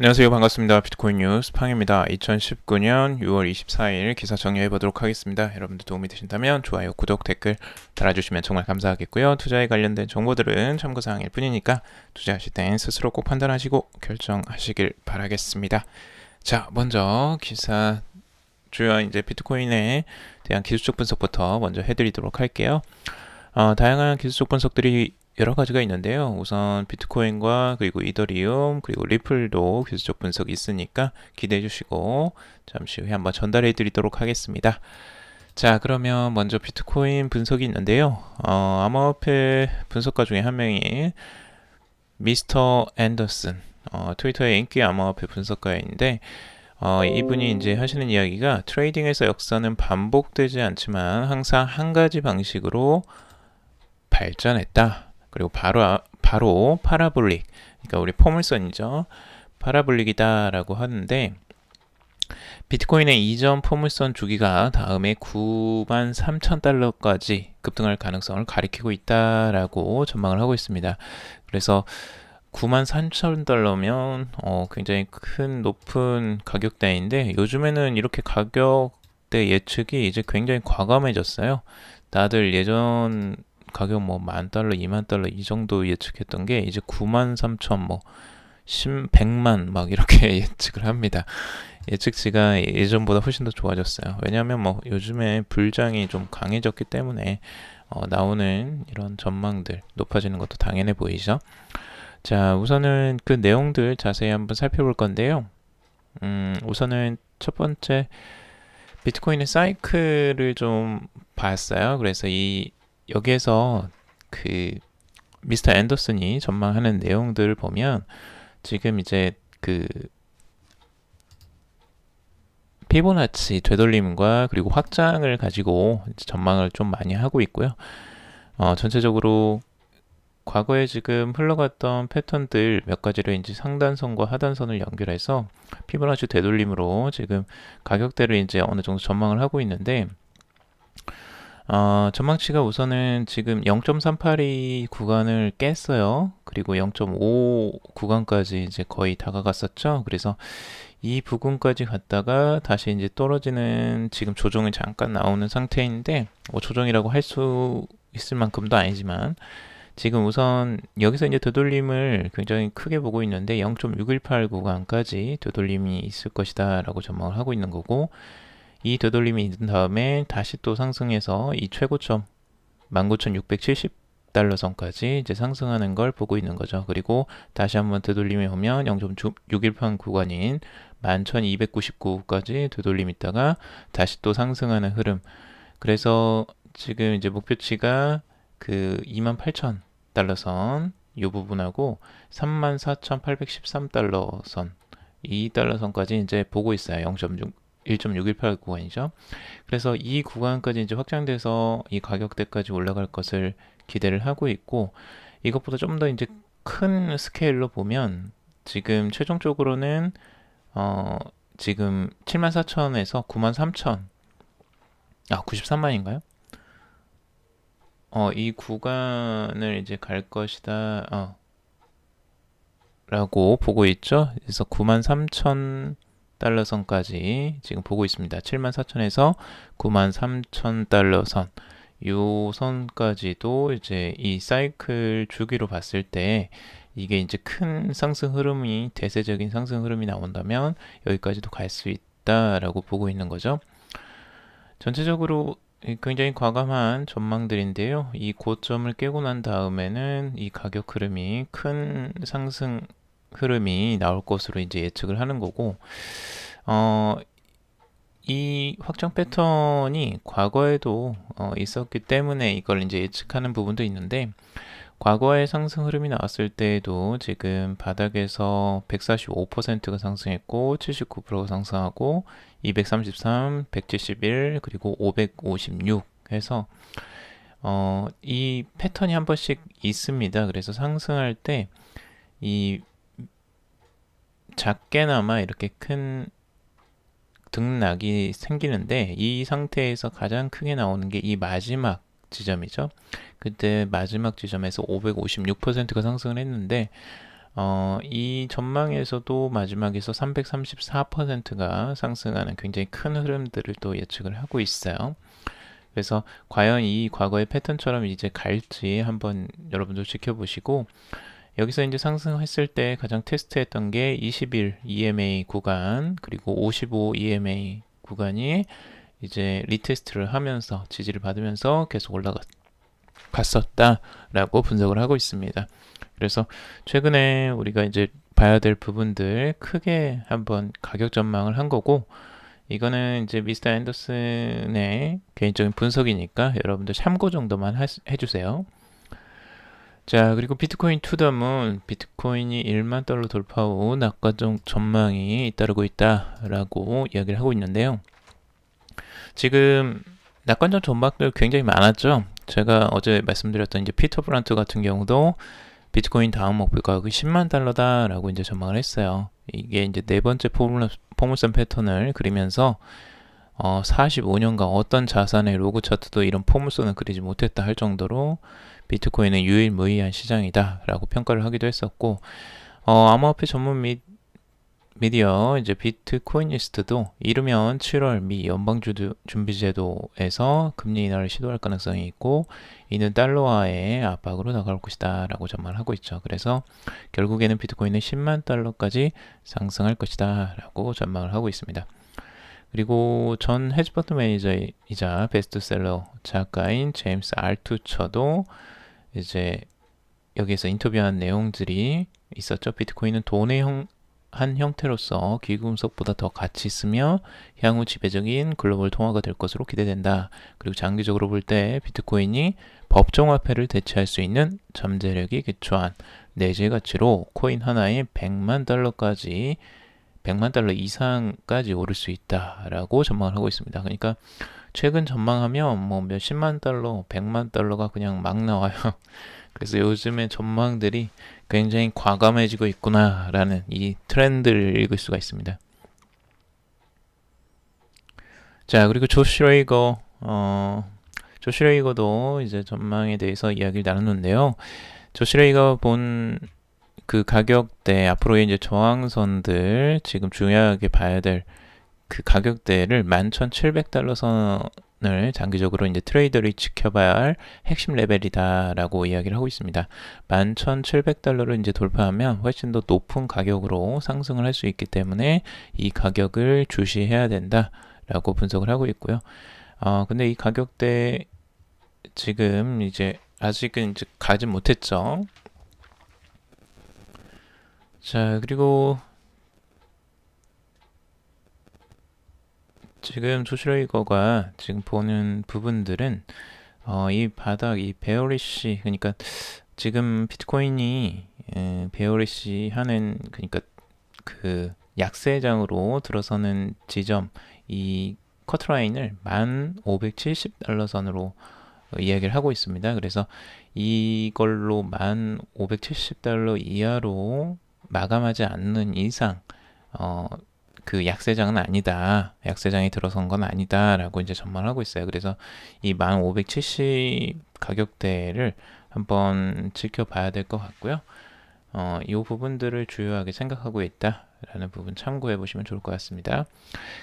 안녕하세요. 반갑습니다. 비트코인 뉴스 팡입니다. 2019년 6월 24일 기사 정리해 보도록 하겠습니다. 여러분들 도움이 되신다면 좋아요, 구독, 댓글 달아주시면 정말 감사하겠고요. 투자에 관련된 정보들은 참고사항일 뿐이니까 투자하실 땐 스스로 꼭 판단하시고 결정하시길 바라겠습니다. 자, 먼저 기사 주요 이제 비트코인에 대한 기술적 분석부터 먼저 해드리도록 할게요. 다양한 기술적 분석들이 여러 가지가 있는데요. 우선 비트코인과 그리고 이더리움 그리고 리플도 기술적 분석이 있으니까 기대해 주시고 잠시 후에 한번 전달해 드리도록 하겠습니다. 자, 그러면 먼저 비트코인 분석이 있는데요. 암호화폐 분석가 중에 한 명이 미스터 앤더슨, 트위터의 인기 암호화폐 분석가인데 이분이 이제 하시는 이야기가 트레이딩에서 역사는 반복되지 않지만 항상 한 가지 방식으로 발전했다. 그리고 바로 파라볼릭, 그러니까 우리 포물선이죠. 파라볼릭이다라고 하는데 비트코인의 이전 포물선 주기가 다음에 93,000달러까지 급등할 가능성을 가리키고 있다라고 전망을 하고 있습니다. 그래서 93,000달러면 굉장히 큰 높은 가격대인데 요즘에는 이렇게 가격대 예측이 이제 굉장히 과감해졌어요. 다들 예전 가격 뭐 10,000달러, 20,000달러 이 정도 예측했던 게 이제 93,000 뭐 100만 막 이렇게 예측을 합니다. 예측치가 예전보다 훨씬 더 좋아졌어요. 왜냐하면 뭐 요즘에 불장이 좀 강해졌기 때문에 나오는 이런 전망들 높아지는 것도 당연해 보이죠. 자, 우선은 그 내용들 자세히 한번 살펴볼 건데요. 우선은 첫 번째 비트코인의 사이클을 좀 봤어요. 그래서 여기에서 그 미스터 앤더슨이 전망하는 내용들을 보면 지금 이제 그 피보나치 되돌림과 그리고 확장을 가지고 전망을 좀 많이 하고 있고요. 전체적으로 과거에 지금 흘러갔던 패턴들 몇 가지를 이제 상단선과 하단선을 연결해서 피보나치 되돌림으로 지금 가격대를 이제 어느 정도 전망을 하고 있는데 전망치가 우선은 지금 0.382 구간을 깼어요. 그리고 0.5 구간까지 이제 거의 다가갔었죠. 그래서 이 부근까지 갔다가 다시 이제 떨어지는 지금 조정이 잠깐 나오는 상태인데 뭐 조정이라고 할 수 있을 만큼도 아니지만 지금 우선 여기서 이제 되돌림을 굉장히 크게 보고 있는데 0.618 구간까지 되돌림이 있을 것이다 라고 전망을 하고 있는 거고 이 되돌림이 있은 다음에 다시 또 상승해서 이 최고점 19,670달러 선까지 이제 상승하는 걸 보고 있는 거죠. 그리고 다시 한번 되돌림이 오면 0.618 구간인 11,299까지 되돌림 있다가 다시 또 상승하는 흐름. 그래서 지금 이제 목표치가 그 28,000달러 선, 이 부분하고 34,813달러 선, 이 달러 선까지 이제 보고 있어요. 1.618 구간이죠. 그래서 이 구간까지 이제 확장돼서 이 가격대까지 올라갈 것을 기대를 하고 있고 이것보다 좀 더 이제 큰 스케일로 보면 지금 최종적으로는 지금 74,000에서 93,000 93만인가요? 이 구간을 이제 갈 것이다 라고 보고 있죠. 그래서 93,000달러 선까지 지금 보고 있습니다. 74,000에서 93,000달러 선. 요 선까지도 이제 이 사이클 주기로 봤을 때 이게 이제 큰 상승 흐름이 대세적인 상승 흐름이 나온다면 여기까지도 갈 수 있다라고 보고 있는 거죠. 전체적으로 굉장히 과감한 전망들인데요. 이 고점을 깨고 난 다음에는 이 가격 흐름이 큰 상승 흐름이 나올 것으로 이제 예측을 하는 거고, 이 확정 패턴이 과거에도 있었기 때문에 이걸 이제 예측하는 부분도 있는데, 과거의 상승 흐름이 나왔을 때에도 지금 바닥에서 145%가 상승했고 79%가 상승하고 233, 171 그리고 556 해서 이 패턴이 한 번씩 있습니다. 그래서 상승할 때 이 작게나마 이렇게 큰 등락이 생기는데 이 상태에서 가장 크게 나오는 게 이 마지막 지점이죠. 그때 마지막 지점에서 556%가 상승을 했는데 이 전망에서도 마지막에서 334%가 상승하는 굉장히 큰 흐름들을 또 예측을 하고 있어요. 그래서 과연 이 과거의 패턴처럼 이제 갈지 한번 여러분도 지켜보시고, 여기서 이제 상승했을 때 가장 테스트했던 게 21 EMA 구간 그리고 55 EMA 구간이 이제 리테스트를 하면서 지지를 받으면서 계속 올라갔었다라고 분석을 하고 있습니다. 그래서 최근에 우리가 이제 봐야 될 부분들 크게 한번 가격 전망을 한 거고, 이거는 이제 미스터 앤더슨의 개인적인 분석이니까 여러분들 참고 정도만 해주세요. 자, 그리고 비트코인 투더문, 비트코인이 1만 달러 돌파 후 낙관적 전망이 잇따르고 있다라고 이야기를 하고 있는데요. 지금 낙관적 전망들 굉장히 많았죠. 제가 어제 말씀드렸던 이제 피터 브란트 같은 경우도 비트코인 다음 목표 가격이 10만 달러다라고 이제 전망을 했어요. 이게 이제 네 번째 포물선 패턴을 그리면서 45년간 어떤 자산의 로그 차트도 이런 포물선을 그리지 못했다 할 정도로 비트코인은 유일무이한 시장이다라고 평가를 하기도 했었고, 암호화폐 전문 미디어 이제 비트코이니스트도 이르면 7월 미 연방준비제도에서 금리 인하를 시도할 가능성이 있고, 이는 달러화의 압박으로 나갈 것이다라고 전망을 하고 있죠. 그래서 결국에는 비트코인은 10만 달러까지 상승할 것이다라고 전망을 하고 있습니다. 그리고 전 헤지펀드 매니저이자 베스트셀러 작가인 제임스 알투처도 이제 여기에서 인터뷰한 내용들이 있었죠. 비트코인은 돈의 한 형태로서 귀금속보다 더 가치 있으며 향후 지배적인 글로벌 통화가 될 것으로 기대된다. 그리고 장기적으로 볼 때 비트코인이 법정화폐를 대체할 수 있는 잠재력이 기초한 내재 가치로 코인 하나에 100만 달러 이상까지 오를 수 있다라고 전망을 하고 있습니다. 그러니까 최근 전망하면 뭐 몇십만 달러, 100만 달러가 그냥 막 나와요. 그래서 요즘에 전망들이 굉장히 과감해지고 있구나라는 이 트렌드를 읽을 수가 있습니다. 자, 그리고 조슈레이거도 이제 전망에 대해서 이야기를 나눴는데요. 조슈레이거 본 그 가격대, 앞으로의 이제 저항선들, 지금 중요하게 봐야 될 그 가격대를 11,700달러 선을 장기적으로 이제 트레이더들이 지켜봐야 할 핵심 레벨이다라고 이야기를 하고 있습니다. 11,700달러를 이제 돌파하면 훨씬 더 높은 가격으로 상승을 할 수 있기 때문에 이 가격을 주시해야 된다라고 분석을 하고 있고요. 근데 이 가격대 지금 이제 아직은 이제 가지 못했죠. 자, 그리고 지금 조슈레이거가 지금 보는 부분들은 이 바닥, 이 베어리시, 그러니까 지금 비트코인이 베어리시 하는, 그러니까 그 약세장으로 들어서는 지점, 이 커트라인을 1,570달러 선으로 이야기를 하고 있습니다. 그래서 이걸로 1,570달러 이하로 마감하지 않는 이상 그 약세장은 아니다. 약세장이 들어선 건 아니다라고 이제 전망하고 있어요. 그래서 이 1,570 가격대를 한번 지켜봐야 될 것 같고요. 이 부분들을 주요하게 생각하고 있다라는 부분 참고해 보시면 좋을 것 같습니다.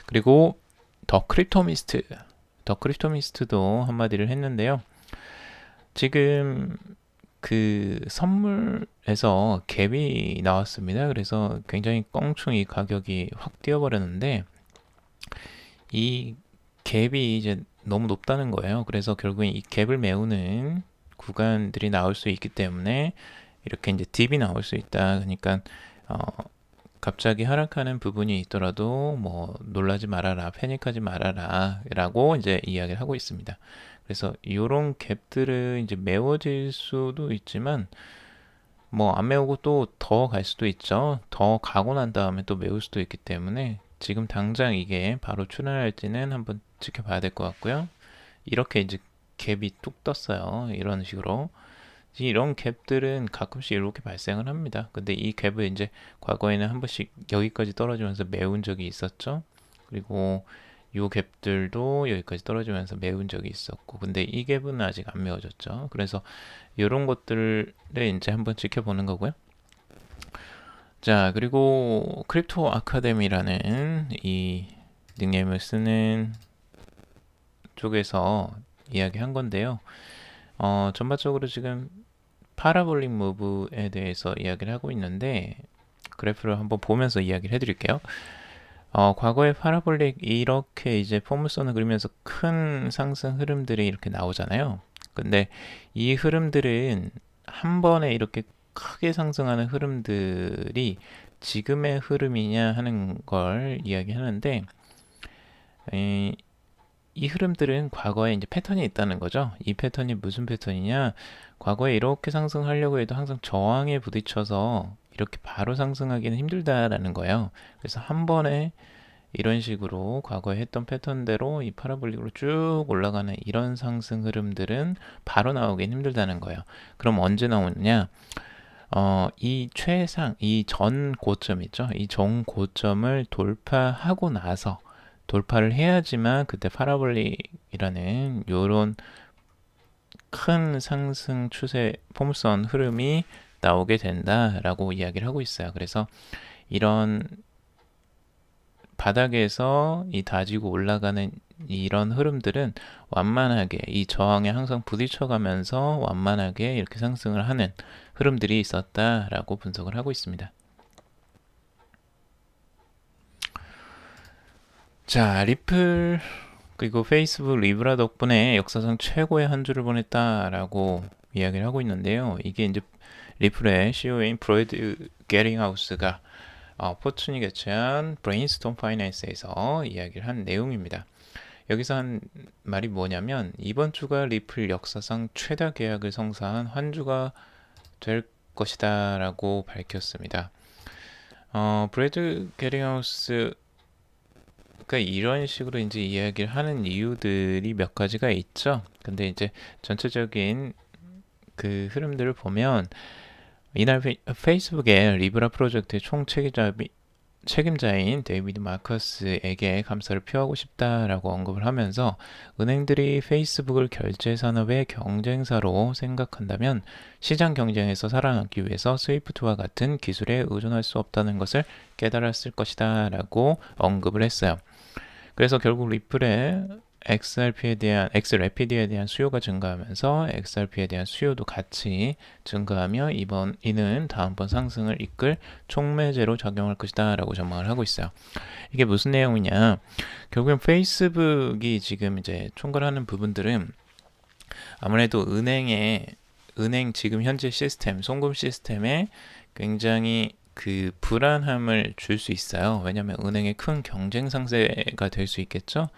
그리고 더 크립토미스트도 한마디를 했는데요. 지금 그 선물에서 갭이 나왔습니다. 그래서 굉장히 껑충이 가격이 확 뛰어버렸는데 이 갭이 이제 너무 높다는 거예요. 그래서 결국엔 이 갭을 메우는 구간들이 나올 수 있기 때문에 이렇게 이제 딥이 나올 수 있다. 그러니까 갑자기 하락하는 부분이 있더라도 뭐 놀라지 말아라, 패닉하지 말아라 라고 이제 이야기를 하고 있습니다. 그래서 이런 갭들은 이제 메워질 수도 있지만 뭐 안 메우고 또 더 갈 수도 있죠. 더 가고 난 다음에 또 메울 수도 있기 때문에 지금 당장 이게 바로 출현할지는 한번 지켜봐야 될 것 같고요. 이렇게 이제 갭이 뚝 떴어요. 이런 식으로. 이런 갭들은 가끔씩 이렇게 발생을 합니다. 근데 이 갭을 이제 과거에는 한 번씩 여기까지 떨어지면서 메운 적이 있었죠. 그리고 이 갭들도 여기까지 떨어지면서 메운 적이 있었고, 근데 이 갭은 아직 안 메워졌죠. 그래서 이런 것들을 이제 한번 지켜보는 거고요. 자, 그리고 크립토 아카데미라는 이 닉네임을 쓰는 쪽에서 이야기한 건데요. 전반적으로 지금 파라볼릭 무브에 대해서 이야기를 하고 있는데 그래프를 한번 보면서 이야기를 해드릴게요. 과거에 파라볼릭 이렇게 이제 포물선을 그리면서 큰 상승 흐름들이 이렇게 나오잖아요. 근데 이 흐름들은 한 번에 이렇게 크게 상승하는 흐름들이 지금의 흐름이냐 하는 걸 이야기하는데 이 흐름들은 과거에 이제 패턴이 있다는 거죠. 이 패턴이 무슨 패턴이냐? 과거에 이렇게 상승하려고 해도 항상 저항에 부딪혀서 이렇게 바로 상승하기는 힘들다라는 거예요. 그래서 한 번에 이런 식으로 과거에 했던 패턴대로 이 파라볼릭으로 쭉 올라가는 이런 상승 흐름들은 바로 나오긴 힘들다는 거예요. 그럼 언제 나오느냐? 이 전 고점 있죠? 이 전 고점을 돌파하고 나서 돌파를 해야지만 그때 파라볼릭이라는 요런 큰 상승 추세 포물선 흐름이 나오게 된다라고 이야기를 하고 있어요. 그래서 이런 바닥에서 이 다지고 올라가는 이런 흐름들은 완만하게 이 저항에 항상 부딪혀가면서 완만하게 이렇게 상승을 하는 흐름들이 있었다라고 분석을 하고 있습니다. 자, 리플 그리고 페이스북 리브라 덕분에 역사상 최고의 한 주를 보냈다라고 이야기를 하고 있는데요. 이게 이제 리플의 CEO인 브래드 게링하우스가 포춘이 개최한 브레인스톰 파이낸스에서 이야기를 한 내용입니다. 여기서 한 말이 뭐냐면 이번 주가 리플 역사상 최다 계약을 성사한 한 주가 될 것이다 라고 밝혔습니다. 브래드 게링하우스 그러니까 이런 식으로 이제 이야기를 하는 이유들이 몇 가지가 있죠. 근데 이제 전체적인 그 흐름들을 보면 이날 페이스북의 리브라 프로젝트의 총 책임자인 데이비드 마커스에게 감사를 표하고 싶다라고 언급을 하면서 은행들이 페이스북을 결제 산업의 경쟁사로 생각한다면 시장 경쟁에서 살아남기 위해서 스위프트와 같은 기술에 의존할 수 없다는 것을 깨달았을 것이다 라고 언급을 했어요. 그래서 결국 리플의 XRP에 대한 수요가 증가하면서 XRP에 대한 수요도 같이 증가하며 이는 다음번 상승을 이끌 촉매제로 작용할 것이다 라고 전망을 하고 있어요. 이게 무슨 내용이냐? 결국엔 페이스북이 지금 이제 총괄하는 부분들은 아무래도 은행 지금 현재 시스템, 송금 시스템에 굉장히 그 불안함을 줄 수 있어요. 왜냐하면 은행의 큰 경쟁 상세가 될 수 있겠죠.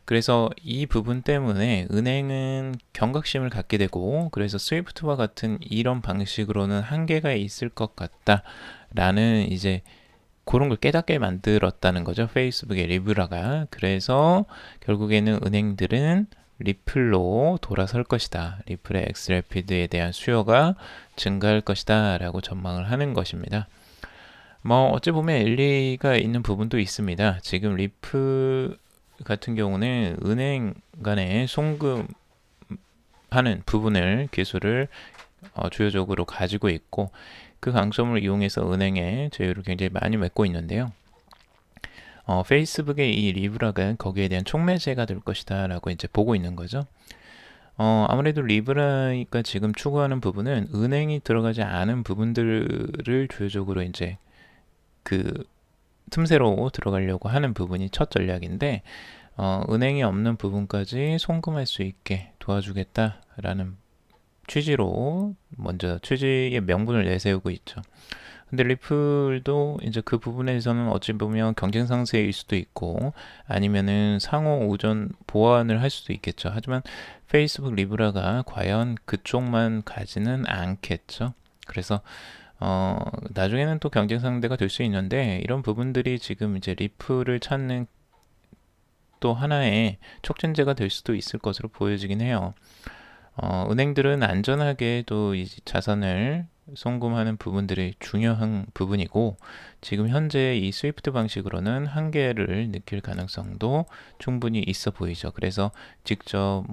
그래서 이 부분 때문에 은행은 경각심을 갖게 되고 그래서 스위프트와 같은 이런 방식으로는 한계가 있을 것 같다라는 이제 그런 걸 깨닫게 만들었다는 거죠. 페이스북의 리브라가. 그래서 결국에는 은행들은 리플로 돌아설 것이다. 리플의 엑스래피드에 대한 수요가 증가할 것이다 라고 전망을 하는 것입니다. 어찌 보면 일리가 있는 부분도 있습니다. 지금 리플 같은 경우는 은행 간에 송금하는 부분을 기술을 주요적으로 가지고 있고 그 강점을 이용해서 은행의 제휴를 굉장히 많이 맺고 있는데요. 페이스북의 이 리브라가 거기에 대한 촉매제가 될 것이다 라고 이제 보고 있는 거죠. 아무래도 리브라가 지금 추구하는 부분은 은행이 들어가지 않은 부분들을 주요적으로 이제 그 틈새로 들어가려고 하는 부분이 첫 전략인데 은행이 없는 부분까지 송금할 수 있게 도와주겠다라는 취지로 먼저 취지의 명분을 내세우고 있죠. 근데 리플도 이제 그 부분에서는 어찌 보면 경쟁 상세일 수도 있고 아니면은 상호 우전 보완을 할 수도 있겠죠. 하지만 페이스북 리브라가 과연 그쪽만 가지는 않겠죠. 그래서 나중에는 또 경쟁 상대가 될 수 있는데 이런 부분들이 지금 이제 리플을 찾는 또 하나의 촉진제가 될 수도 있을 것으로 보여지긴 해요. 은행들은 안전하게 또 이 자산을 송금하는 부분들이 중요한 부분이고 지금 현재 이 스위프트 방식으로는 한계를 느낄 가능성도 충분히 있어 보이죠. 그래서 직접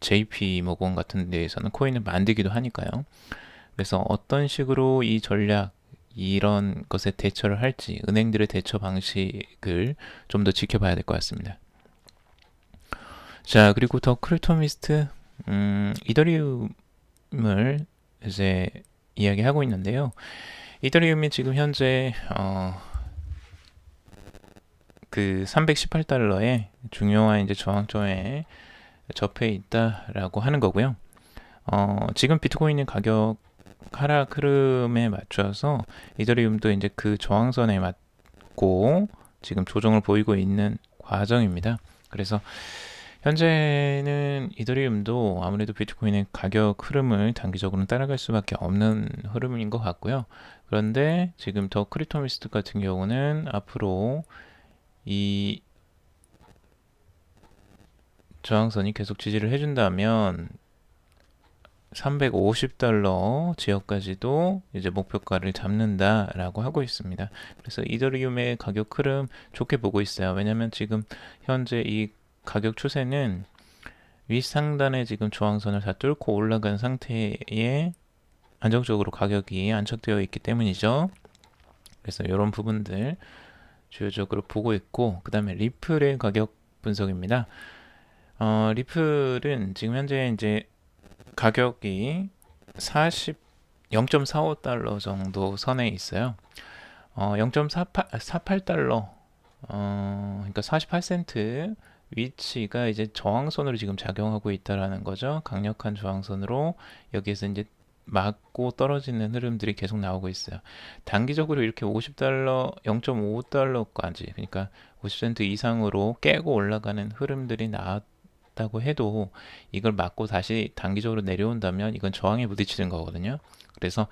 JP 모건 같은 데에서는 코인을 만들기도 하니까요. 그래서 어떤 식으로 이 전략 이런 것에 대처를 할지 은행들의 대처 방식을 좀 더 지켜봐야 될 것 같습니다. 자, 그리고 더 크리토미스트 이더리움을 이제 이야기하고 있는데요. 이더리움이 지금 현재 그 318달러의 중요한 이제 저항점에 접해 있다라고 하는 거고요. 지금 비트코인의 가격 하락 흐름에 맞춰서 이더리움도 이제 그 저항선에 맞고 지금 조정을 보이고 있는 과정입니다. 그래서 현재는 이더리움도 아무래도 비트코인의 가격 흐름을 단기적으로는 따라갈 수밖에 없는 흐름인 것 같고요. 그런데 지금 더 크리토미스트 같은 경우는 앞으로 이 저항선이 계속 지지를 해준다면 350달러 지역까지도 이제 목표가를 잡는다라고 하고 있습니다. 그래서 이더리움의 가격 흐름 좋게 보고 있어요. 왜냐면 지금 현재 이 가격 추세는 윗상단에 지금 저항선을 다 뚫고 올라간 상태에 안정적으로 가격이 안착되어 있기 때문이죠. 그래서 이런 부분들 주요적으로 보고 있고, 그 다음에 리플의 가격 분석입니다. 리플은 지금 현재 이제 가격이 0.45달러 정도 선에 있어요. 0.48달러, 그러니까 48센트 위치가 이제 저항선으로 지금 작용하고 있다라는 거죠. 강력한 저항선으로 여기에서 이제 맞고 떨어지는 흐름들이 계속 나오고 있어요. 단기적으로 이렇게 50달러, 0.5달러까지, 그러니까 50센트 이상으로 깨고 올라가는 흐름들이 나왔다고 해도 이걸 맞고 다시 단기적으로 내려온다면 이건 저항에 부딪히는 거거든요. 그래서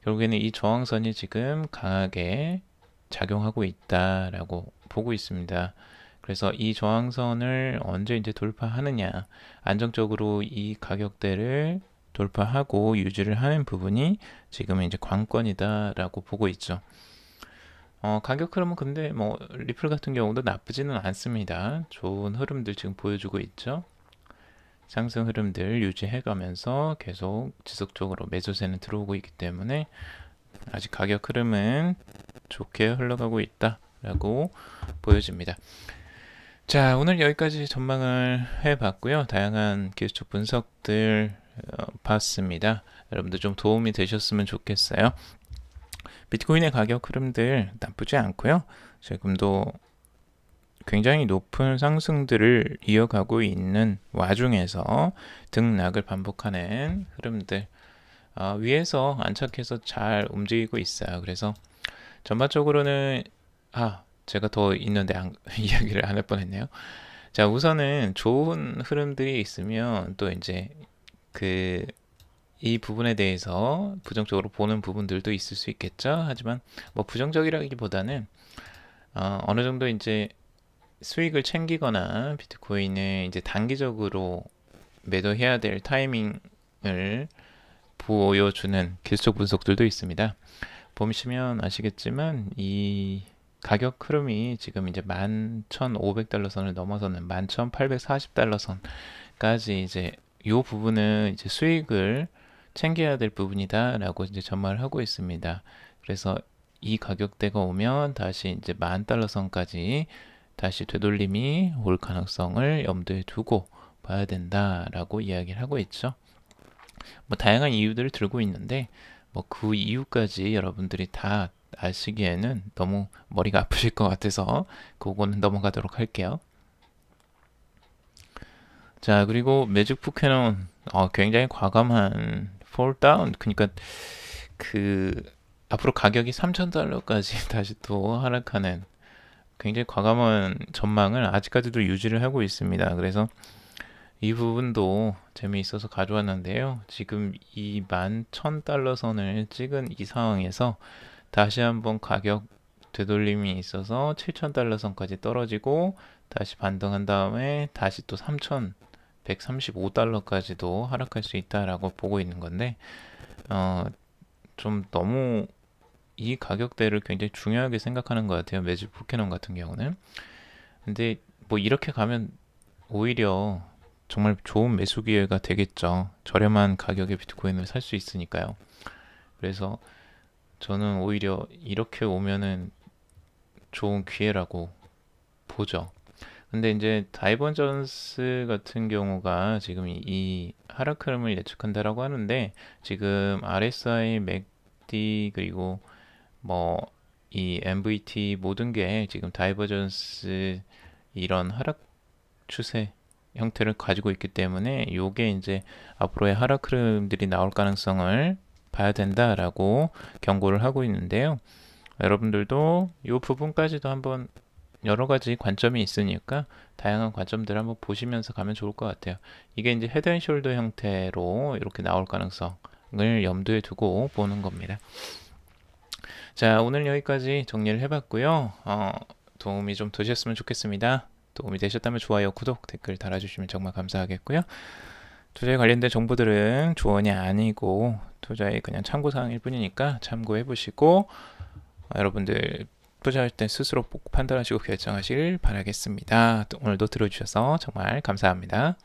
결국에는 이 저항선이 지금 강하게 작용하고 있다라고 보고 있습니다. 그래서 이 저항선을 언제 이제 돌파하느냐, 안정적으로 이 가격대를 돌파하고 유지를 하는 부분이 지금은 이제 관건이다라고 보고 있죠. 가격 흐름은 근데 뭐 리플 같은 경우도 나쁘지는 않습니다. 좋은 흐름들 지금 보여주고 있죠. 상승 흐름들 유지해가면서 계속 지속적으로 매수세는 들어오고 있기 때문에 아직 가격 흐름은 좋게 흘러가고 있다라고 보여집니다. 자, 오늘 여기까지 전망을 해봤고요. 다양한 기술적 분석들 봤습니다. 여러분들 좀 도움이 되셨으면 좋겠어요. 비트코인의 가격 흐름들 나쁘지 않고요. 지금도 굉장히 높은 상승들을 이어가고 있는 와중에서 등락을 반복하는 흐름들 위에서 안착해서 잘 움직이고 있어요. 그래서 전반적으로는 제가 더 있는데 이야기를 안 할 뻔했네요. 자, 우선은 좋은 흐름들이 있으면 또 이제 이 부분에 대해서 부정적으로 보는 부분들도 있을 수 있겠죠. 하지만 뭐 부정적이라기보다는 어느 정도 이제 수익을 챙기거나 비트코인을 이제 단기적으로 매도해야 될 타이밍을 보여주는 기술적 분석들도 있습니다. 보시면 아시겠지만 이 가격 흐름이 지금 이제 11,500달러 선을 넘어서는 11,840달러 선까지 이제 이 부분은 이제 수익을 챙겨야 될 부분이다라고 이제 전망을 하고 있습니다. 그래서 이 가격대가 오면 다시 이제 10,000달러 선까지 다시 되돌림이 올 가능성을 염두에 두고 봐야 된다라고 이야기를 하고 있죠. 뭐 다양한 이유들을 들고 있는데 뭐 그 이유까지 여러분들이 다 아시기에는 너무 머리가 아프실 것 같아서 그거는 넘어가도록 할게요. 자, 그리고 매직 포켓몬 굉장히 과감한 폴다운, 그러니까 앞으로 가격이 3,000달러까지 다시 또 하락하는 굉장히 과감한 전망을 아직까지도 유지를 하고 있습니다. 그래서 이 부분도 재미있어서 가져왔는데요. 지금 이 11,000달러 선을 찍은 이 상황에서 다시 한번 가격 되돌림이 있어서 7,000달러 선까지 떨어지고 다시 반등한 다음에 다시 또 3,135달러까지도 하락할 수 있다라고 보고 있는 건데 좀 너무 이 가격대를 굉장히 중요하게 생각하는 것 같아요. 매직 포켓몬 같은 경우는. 근데 뭐 이렇게 가면 오히려 정말 좋은 매수 기회가 되겠죠. 저렴한 가격에 비트코인을 살 수 있으니까요. 그래서 저는 오히려 이렇게 오면은 좋은 기회라고 보죠. 근데 이제 다이버전스 같은 경우가 지금 이 하락 흐름을 예측한다라고 하는데 지금 RSI, MACD 그리고 뭐 이 MVT 모든 게 지금 다이버전스 이런 하락 추세 형태를 가지고 있기 때문에 요게 이제 앞으로의 하락 흐름들이 나올 가능성을 봐야 된다라고 경고를 하고 있는데요. 여러분들도 이 부분까지도 한번 여러 가지 관점이 있으니까 다양한 관점들 한번 보시면서 가면 좋을 것 같아요. 이게 이제 헤드앤숄더 형태로 이렇게 나올 가능성을 염두에 두고 보는 겁니다. 자, 오늘 여기까지 정리를 해봤고요. 도움이 좀 되셨으면 좋겠습니다. 도움이 되셨다면 좋아요, 구독, 댓글 달아주시면 정말 감사하겠고요. 투자에 관련된 정보들은 조언이 아니고 투자의 그냥 참고사항일 뿐이니까 참고해 보시고 여러분들 투자할 때 스스로 판단하시고 결정하시길 바라겠습니다. 오늘도 들어주셔서 정말 감사합니다.